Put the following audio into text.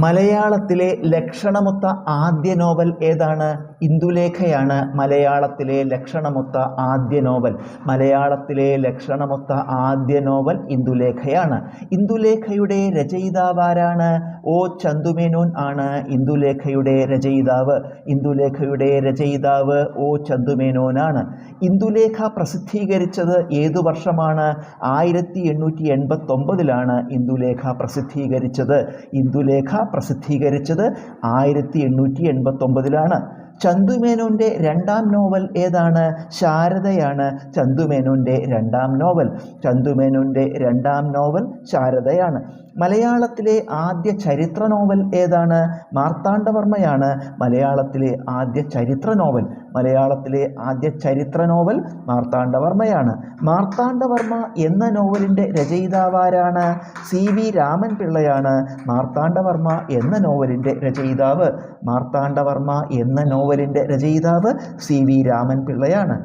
മലയാളത്തിലെ ലക്ഷണമൊത്ത ആദ്യ നോവൽ ഏതാണ്? ഇന്ദുലേഖയാണ് മലയാളത്തിലെ ലക്ഷണമൊത്ത ആദ്യ നോവൽ. മലയാളത്തിലെ ലക്ഷണമൊത്ത ആദ്യ നോവൽ ഇന്ദുലേഖയാണ്. ഇന്ദുലേഖയുടെ രചയിതാവാരാണ്? ഒ ചന്തുമേനോൻ ആണ് ഇന്ദുലേഖയുടെ രചയിതാവ്. ഇന്ദുലേഖയുടെ രചയിതാവ് ഒ ചന്തുമേനോനാണ്. ഇന്ദുലേഖ പ്രസിദ്ധീകരിച്ചത് ഏതു വർഷമാണ്? 1889 ഇന്ദുലേഖ പ്രസിദ്ധീകരിച്ചത്. ഇന്ദുലേഖ പ്രസിദ്ധീകരിച്ചത് 1889. ചന്തുമേനോൻ്റെ രണ്ടാം നോവൽ ഏതാണ്? ശാരദയാണ് ചന്തുമേനോൻ്റെ രണ്ടാം നോവൽ. ചന്തുമേനോൻ്റെ രണ്ടാം നോവൽ ശാരദയാണ്. മലയാളത്തിലെ ആദ്യ ചരിത്ര നോവൽ ഏതാണ്? മാർത്താണ്ഡവർമ്മയാണ് മലയാളത്തിലെ ആദ്യ ചരിത്ര നോവൽ. മലയാളത്തിലെ ആദ്യ ചരിത്ര നോവൽ മാർത്താണ്ഡവർമ്മയാണ്. മാർത്താണ്ഡവർമ്മ എന്ന നോവലിൻ്റെ രചയിതാവാരാണ്? സി വി രാമൻ പിള്ളയാണ് മാർത്താണ്ഡവർമ്മ എന്ന നോവലിൻ്റെ രചയിതാവ്. മാർത്താണ്ഡവർമ്മ എന്ന നോവലിൻ്റെ രചയിതാവ് സി വി രാമൻ പിള്ളയാണ്.